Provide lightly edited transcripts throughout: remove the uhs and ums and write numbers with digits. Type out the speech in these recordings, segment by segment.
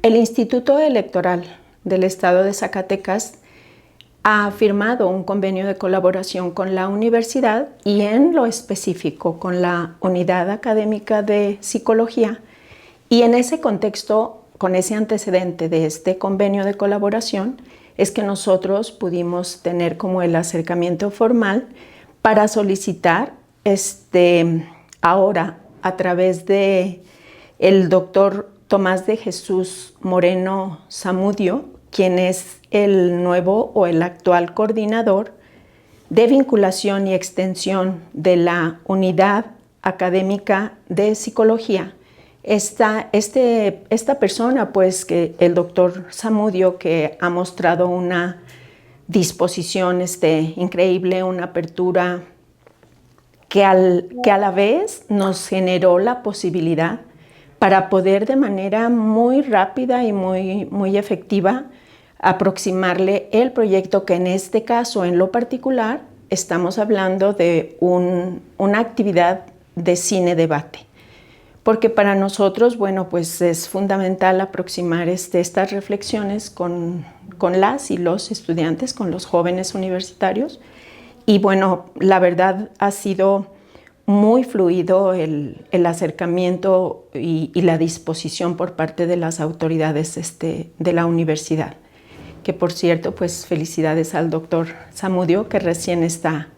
El Instituto Electoral del Estado de Zacatecas ha firmado un convenio de colaboración con la universidad y en lo específico con la Unidad Académica de Psicología. Y en ese contexto, con ese antecedente de este convenio de colaboración, es que nosotros pudimos tener como el acercamiento formal para solicitar ahora a través de el doctor Tomás de Jesús Moreno Zamudio, quien es el nuevo o el actual coordinador de vinculación y extensión de la Unidad Académica de Psicología. Esta persona, pues, que el doctor Zamudio, que ha mostrado una disposición increíble, una apertura que a la vez nos generó la posibilidad para poder de manera muy rápida y muy efectiva aproximarle el proyecto, que en este caso, en lo particular, estamos hablando de una actividad de cine-debate. Porque para nosotros, bueno, pues es fundamental aproximar estas reflexiones con las y los estudiantes, con los jóvenes universitarios. Y bueno, la verdad ha sido muy fluido el acercamiento y la disposición por parte de las autoridades de la universidad. Que por cierto, pues felicidades al doctor Zamudio, que recién está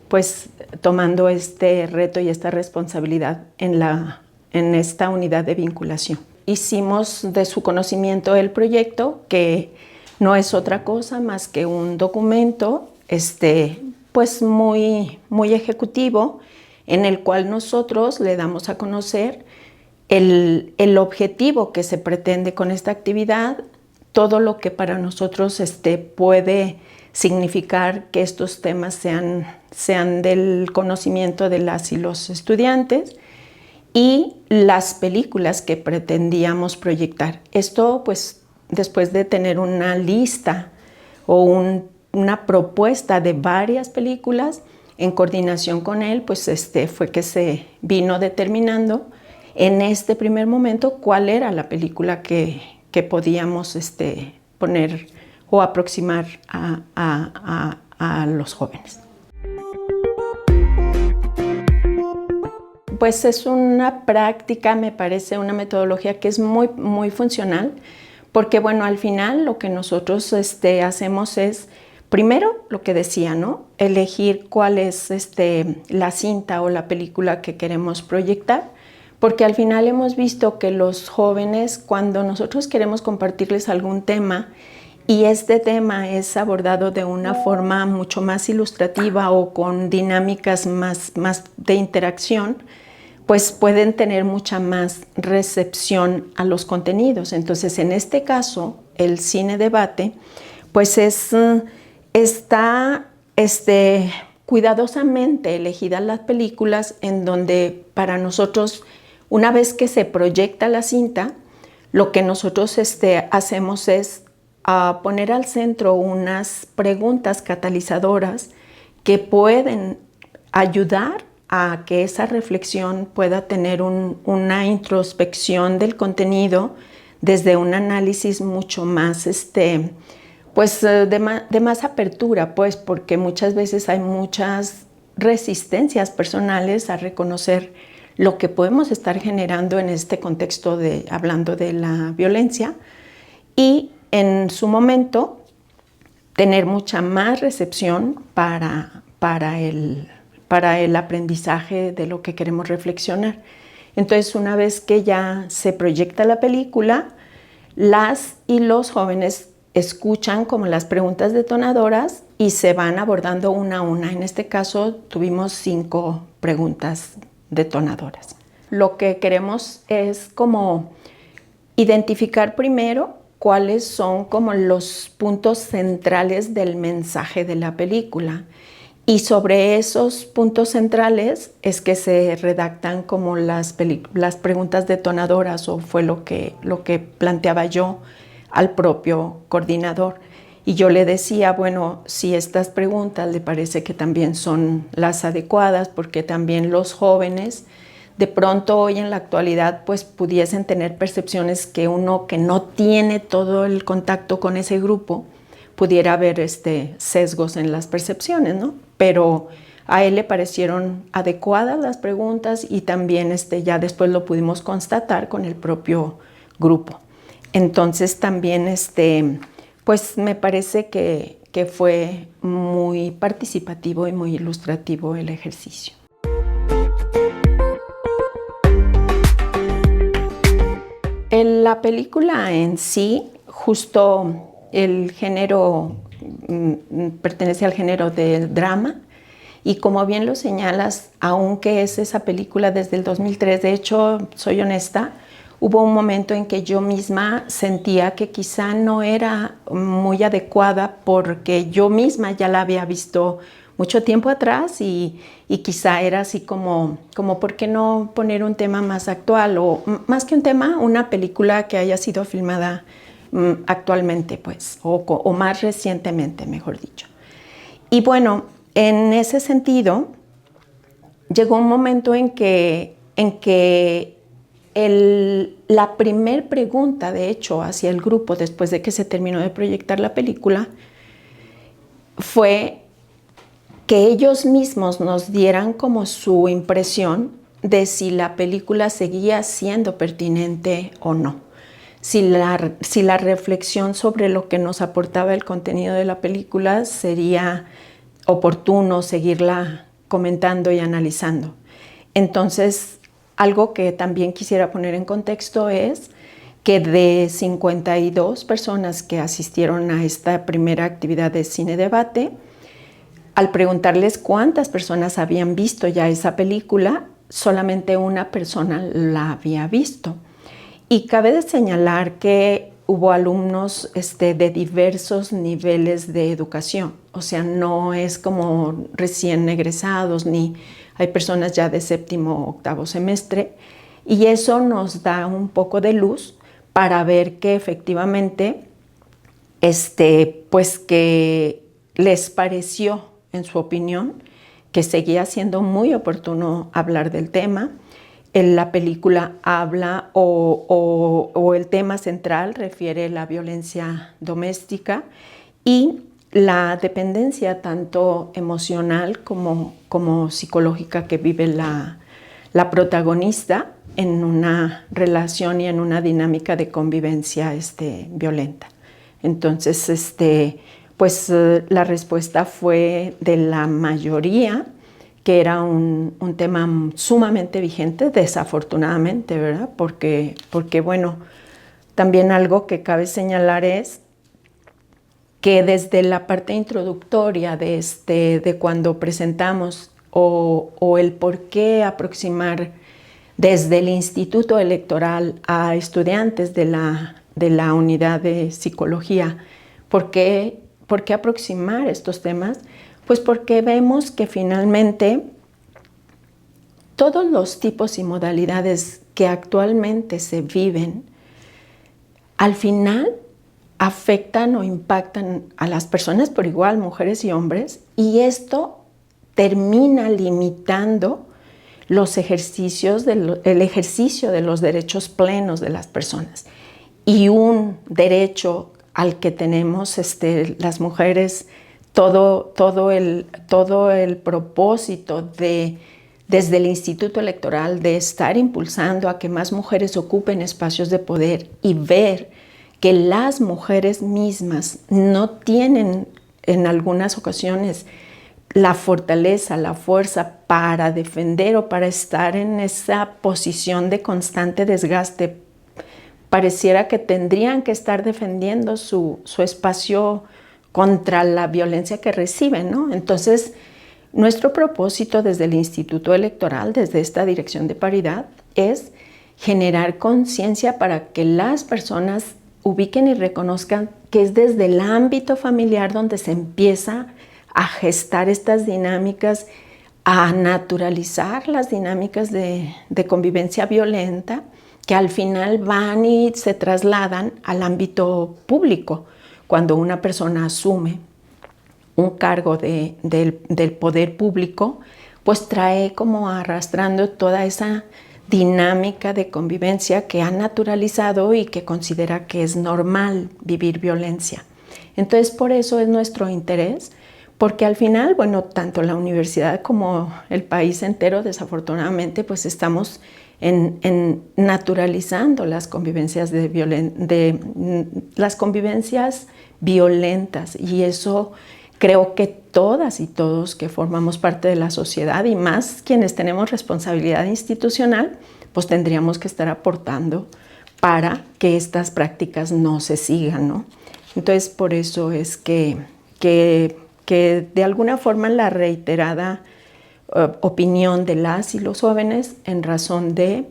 pues tomando este reto y esta responsabilidad en esta unidad de vinculación. Hicimos de su conocimiento el proyecto, que no es otra cosa más que un documento pues muy ejecutivo, en el cual nosotros le damos a conocer el objetivo que se pretende con esta actividad, todo lo que para nosotros puede significar que estos temas sean del conocimiento de las y los estudiantes, y las películas que pretendíamos proyectar. Esto, pues, después de tener una lista o una propuesta de varias películas, en coordinación con él, pues fue que se vino determinando en este primer momento cuál era la película que podíamos poner o aproximar a los jóvenes. Pues es una práctica, me parece, una metodología que es muy funcional, porque bueno, al final lo que nosotros hacemos es, primero, lo que decía, ¿no? Elegir cuál es la cinta o la película que queremos proyectar, porque al final hemos visto que los jóvenes, cuando nosotros queremos compartirles algún tema y este tema es abordado de una forma mucho más ilustrativa o con dinámicas más de interacción, pues pueden tener mucha más recepción a los contenidos. Entonces, en este caso, el cine-debate, pues está cuidadosamente elegidas las películas, en donde para nosotros, una vez que se proyecta la cinta, lo que nosotros hacemos es poner al centro unas preguntas catalizadoras que pueden ayudar a que esa reflexión pueda tener una introspección del contenido desde un análisis mucho más, pues de más apertura, pues, porque muchas veces hay muchas resistencias personales a reconocer lo que podemos estar generando en este contexto hablando de la violencia, y en su momento tener mucha más recepción para el aprendizaje de lo que queremos reflexionar. Entonces, una vez que ya se proyecta la película, las y los jóvenes escuchan como las preguntas detonadoras y se van abordando una a una. En este caso, tuvimos 5 preguntas detonadoras. Lo que queremos es como identificar primero cuáles son como los puntos centrales del mensaje de la película. Y sobre esos puntos centrales es que se redactan como las preguntas detonadoras, o fue lo que planteaba yo al propio coordinador. Y yo le decía, bueno, si estas preguntas le parece que también son las adecuadas, porque también los jóvenes de pronto hoy en la actualidad pues pudiesen tener percepciones que uno que no tiene todo el contacto con ese grupo pudiera haber sesgos en las percepciones, ¿no? Pero a él le parecieron adecuadas las preguntas y también ya después lo pudimos constatar con el propio grupo. Entonces también pues me parece que fue muy participativo y muy ilustrativo el ejercicio. En la película en sí, justo el género pertenece al género del drama y como bien lo señalas, aunque es esa película desde el 2003, de hecho, soy honesta, hubo un momento en que yo misma sentía que quizá no era muy adecuada porque yo misma ya la había visto mucho tiempo atrás y quizá era así como ¿por qué no poner un tema más actual? O más que un tema, una película que haya sido filmada actualmente, pues, o más recientemente, mejor dicho. Y bueno, en ese sentido, llegó un momento en que la primer pregunta, de hecho, hacia el grupo, después de que se terminó de proyectar la película, fue que ellos mismos nos dieran como su impresión de si la película seguía siendo pertinente o no. Si la reflexión sobre lo que nos aportaba el contenido de la película sería oportuno seguirla comentando y analizando. Entonces, algo que también quisiera poner en contexto es que de 52 personas que asistieron a esta primera actividad de cine debate, al preguntarles cuántas personas habían visto ya esa película, solamente una persona la había visto. Y cabe de señalar que hubo alumnos de diversos niveles de educación, o sea, no es como recién egresados, ni hay personas ya de séptimo o octavo semestre, y eso nos da un poco de luz para ver que efectivamente, pues que les pareció, en su opinión, que seguía siendo muy oportuno hablar del tema. En la película habla o el tema central refiere la violencia doméstica y la dependencia tanto emocional como psicológica que vive la protagonista en una relación y en una dinámica de convivencia violenta. Entonces, pues la respuesta fue de la mayoría que era un tema sumamente vigente, desafortunadamente, ¿verdad? Porque, bueno, también algo que cabe señalar es que desde la parte introductoria de cuando presentamos o el por qué aproximar desde el Instituto Electoral a estudiantes de la unidad de psicología, ¿por qué aproximar estos temas? Pues porque vemos que finalmente todos los tipos y modalidades que actualmente se viven, al final afectan o impactan a las personas por igual, mujeres y hombres, y esto termina limitando los ejercicios el ejercicio de los derechos plenos de las personas. Y un derecho al que tenemos las mujeres todo el propósito desde el Instituto Electoral de estar impulsando a que más mujeres ocupen espacios de poder y ver que las mujeres mismas no tienen en algunas ocasiones la fortaleza, la fuerza para defender o para estar en esa posición de constante desgaste. Pareciera que tendrían que estar defendiendo su espacio contra la violencia que reciben, ¿no? Entonces, nuestro propósito desde el Instituto Electoral, desde esta Dirección de Paridad, es generar conciencia para que las personas ubiquen y reconozcan que es desde el ámbito familiar donde se empieza a gestar estas dinámicas, a naturalizar las dinámicas de convivencia violenta, que al final van y se trasladan al ámbito público. Cuando una persona asume un cargo del poder público, pues trae como arrastrando toda esa dinámica de convivencia que ha naturalizado y que considera que es normal vivir violencia. Entonces, por eso es nuestro interés, porque al final, bueno, tanto la universidad como el país entero, desafortunadamente, pues estamos en naturalizando las convivencias las convivencias violentas, y eso creo que todas y todos que formamos parte de la sociedad, y más quienes tenemos responsabilidad institucional, pues tendríamos que estar aportando para que estas prácticas no se sigan, ¿no? Entonces, por eso es que de alguna forma la reiterada opinión de las y los jóvenes en razón de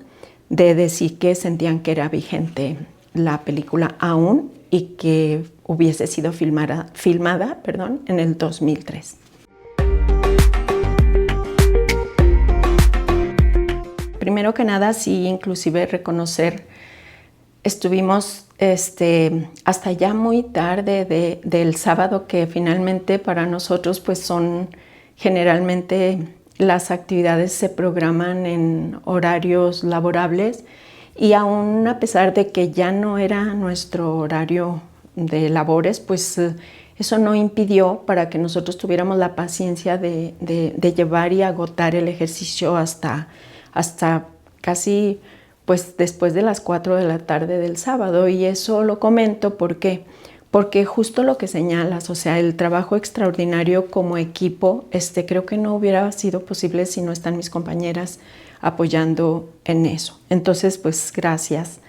decir que sentían que era vigente la película aún y que hubiese sido filmada en el 2003. Primero que nada, sí, inclusive reconocer, estuvimos hasta ya muy tarde del sábado, que finalmente para nosotros pues son generalmente las actividades se programan en horarios laborables, y aún a pesar de que ya no era nuestro horario de labores, pues eso no impidió para que nosotros tuviéramos la paciencia de llevar y agotar el ejercicio hasta casi pues después de las 4 de la tarde del sábado. Y eso lo comento porque justo lo que señalas, o sea, el trabajo extraordinario como equipo, creo que no hubiera sido posible si no están mis compañeras apoyando en eso. Entonces, pues gracias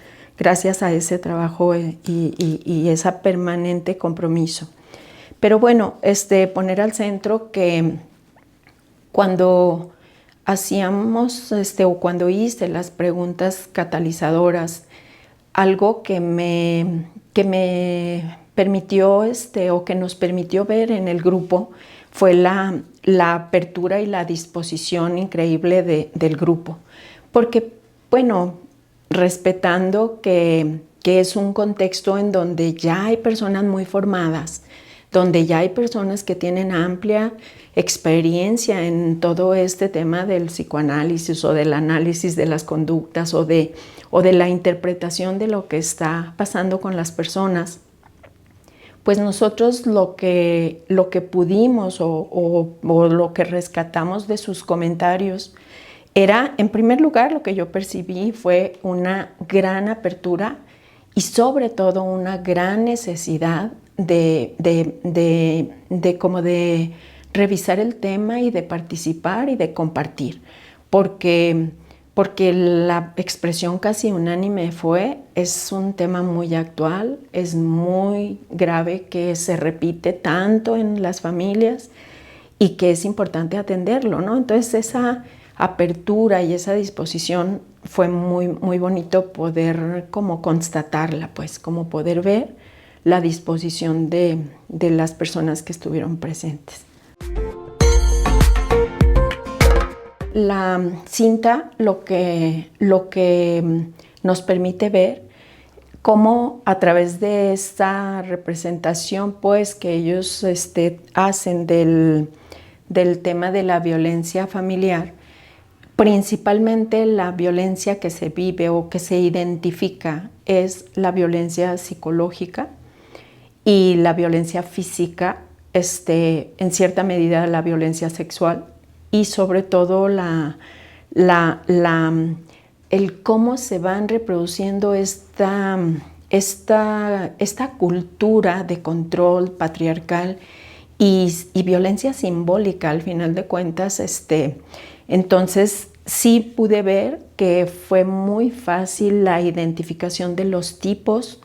a ese trabajo y ese permanente compromiso. Pero bueno, poner al centro que cuando hacíamos o cuando hice las preguntas catalizadoras, algo que me permitió o que nos permitió ver en el grupo fue la apertura y la disposición increíble del grupo, porque bueno, respetando que es un contexto en donde ya hay personas muy formadas, donde ya hay personas que tienen amplia experiencia en todo este tema del psicoanálisis o del análisis de las conductas o de la interpretación de lo que está pasando con las personas, pues nosotros lo que pudimos o lo que rescatamos de sus comentarios era, en primer lugar, lo que yo percibí fue una gran apertura y sobre todo una gran necesidad de revisar el tema y de participar y de compartir, porque la expresión casi unánime es un tema muy actual, es muy grave, que se repite tanto en las familias y que es importante atenderlo, ¿no? Entonces esa apertura y esa disposición fue muy, muy bonito poder como constatarla, pues como poder ver la disposición de las personas que estuvieron presentes. La cinta lo que nos permite ver cómo a través de esta representación pues que ellos hacen del tema de la violencia familiar, principalmente la violencia que se vive o que se identifica es la violencia psicológica y la violencia física, en cierta medida la violencia sexual, y sobre todo el cómo se van reproduciendo esta cultura de control patriarcal y violencia simbólica al final de cuentas. Entonces sí pude ver que fue muy fácil la identificación de los tipos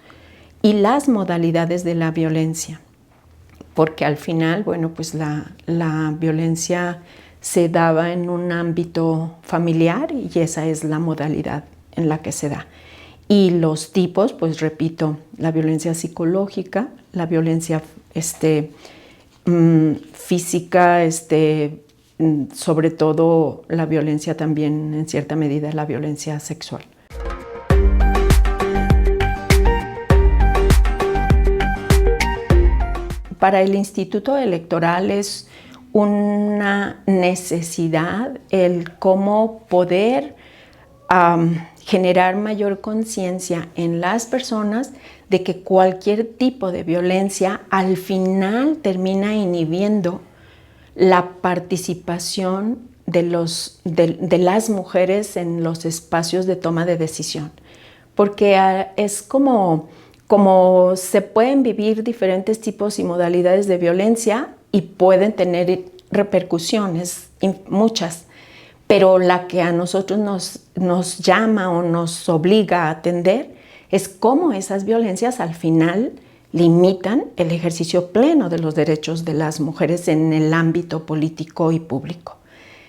y las modalidades de la violencia, porque al final, bueno, pues la violencia se daba en un ámbito familiar y esa es la modalidad en la que se da. Y los tipos, pues repito, la violencia psicológica, la violencia física, sobre todo la violencia también en cierta medida la violencia sexual. Para el Instituto Electoral es una necesidad el cómo poder generar mayor conciencia en las personas de que cualquier tipo de violencia al final termina inhibiendo la participación de las mujeres en los espacios de toma de decisión. Porque es como se pueden vivir diferentes tipos y modalidades de violencia y pueden tener repercusiones, muchas, pero la que a nosotros nos llama o nos obliga a atender es cómo esas violencias al final limitan el ejercicio pleno de los derechos de las mujeres en el ámbito político y público.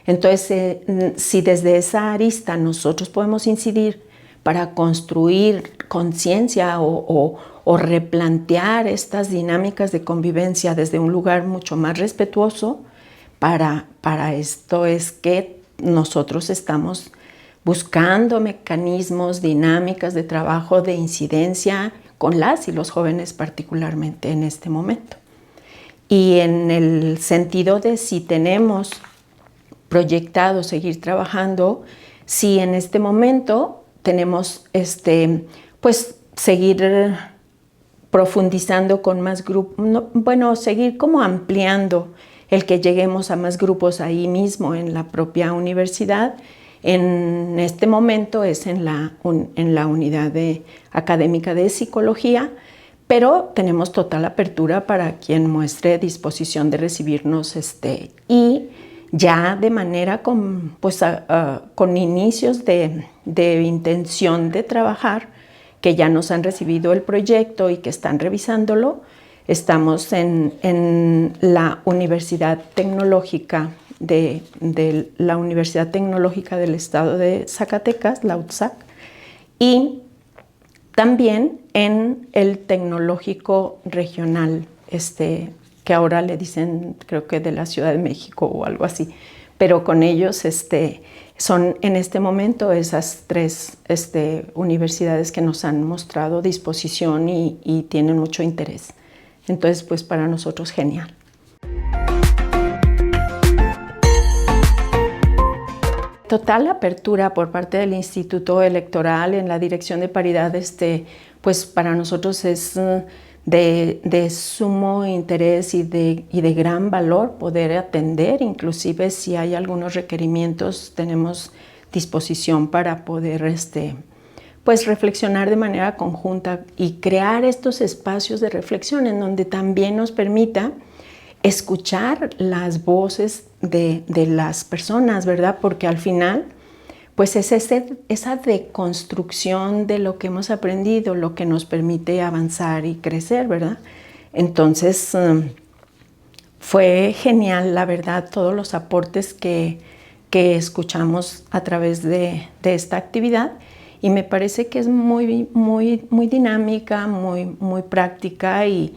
Entonces, si desde esa arista nosotros podemos incidir para construir conciencia o replantear estas dinámicas de convivencia desde un lugar mucho más respetuoso, para esto es que nosotros estamos buscando mecanismos, dinámicas de trabajo, de incidencia con las y los jóvenes particularmente en este momento. Y en el sentido de si tenemos proyectado seguir trabajando, si en este momento tenemos pues seguir profundizando con más grupos, seguir como ampliando el que lleguemos a más grupos ahí mismo en la propia universidad. En este momento es en la unidad académica de psicología, pero tenemos total apertura para quien muestre disposición de recibirnos y ya de manera con inicios de intención de trabajar, que ya nos han recibido el proyecto y que están revisándolo. Estamos en la Universidad Tecnológica de la Universidad Tecnológica del Estado de Zacatecas, la UTZAC, y también en el Tecnológico Regional, que ahora le dicen, creo que de la Ciudad de México o algo así, pero con ellos son en este momento esas tres universidades que nos han mostrado disposición y tienen mucho interés. Entonces, pues para nosotros genial. Total apertura por parte del Instituto Electoral en la Dirección de Paridad, pues para nosotros es de sumo interés y de gran valor poder atender, inclusive si hay algunos requerimientos, tenemos disposición para poder pues reflexionar de manera conjunta y crear estos espacios de reflexión en donde también nos permita escuchar las voces de las personas, ¿verdad? Porque al final, pues es esa deconstrucción de lo que hemos aprendido, lo que nos permite avanzar y crecer, ¿verdad? Entonces, fue genial, la verdad, todos los aportes que escuchamos a través de esta actividad. Y me parece que es muy dinámica, muy práctica y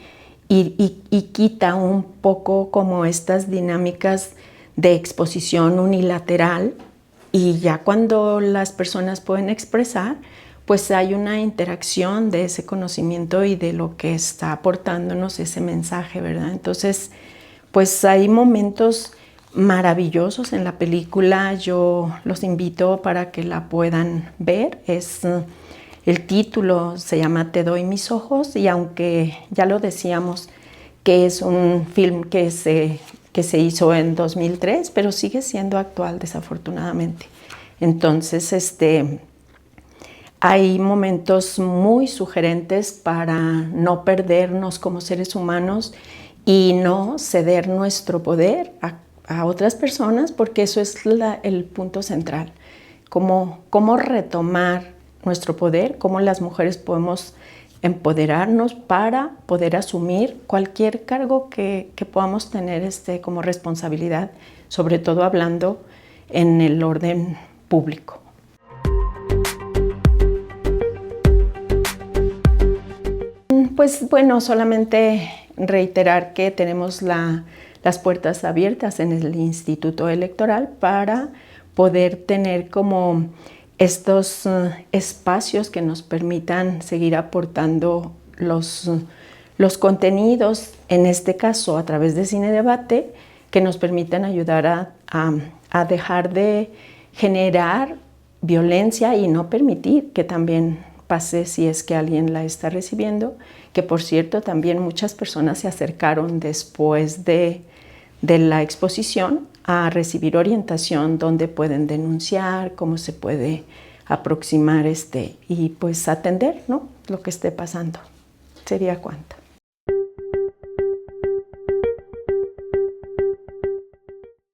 quita un poco como estas dinámicas de exposición unilateral, y ya cuando las personas pueden expresar, pues hay una interacción de ese conocimiento y de lo que está aportándonos ese mensaje, ¿verdad? Entonces, pues hay momentos maravillosos en la película. Yo los invito para que la puedan ver. El título se llama Te doy mis ojos, y aunque ya lo decíamos que es un film que se hizo en 2003, pero sigue siendo actual desafortunadamente. Entonces, hay momentos muy sugerentes para no perdernos como seres humanos y no ceder nuestro poder a otras personas, porque eso es el punto central. Cómo retomar nuestro poder, cómo las mujeres podemos empoderarnos para poder asumir cualquier cargo que podamos tener como responsabilidad, sobre todo hablando en el orden público. Pues bueno, solamente reiterar que tenemos las puertas abiertas en el Instituto Electoral para poder tener como estos espacios que nos permitan seguir aportando los contenidos, en este caso a través de Cine Debate, que nos permitan ayudar a dejar de generar violencia y no permitir que también pase si es que alguien la está recibiendo, que por cierto también muchas personas se acercaron después de la exposición a recibir orientación donde pueden denunciar, cómo se puede aproximar y pues atender, ¿no?, lo que esté pasando. Sería cuánto.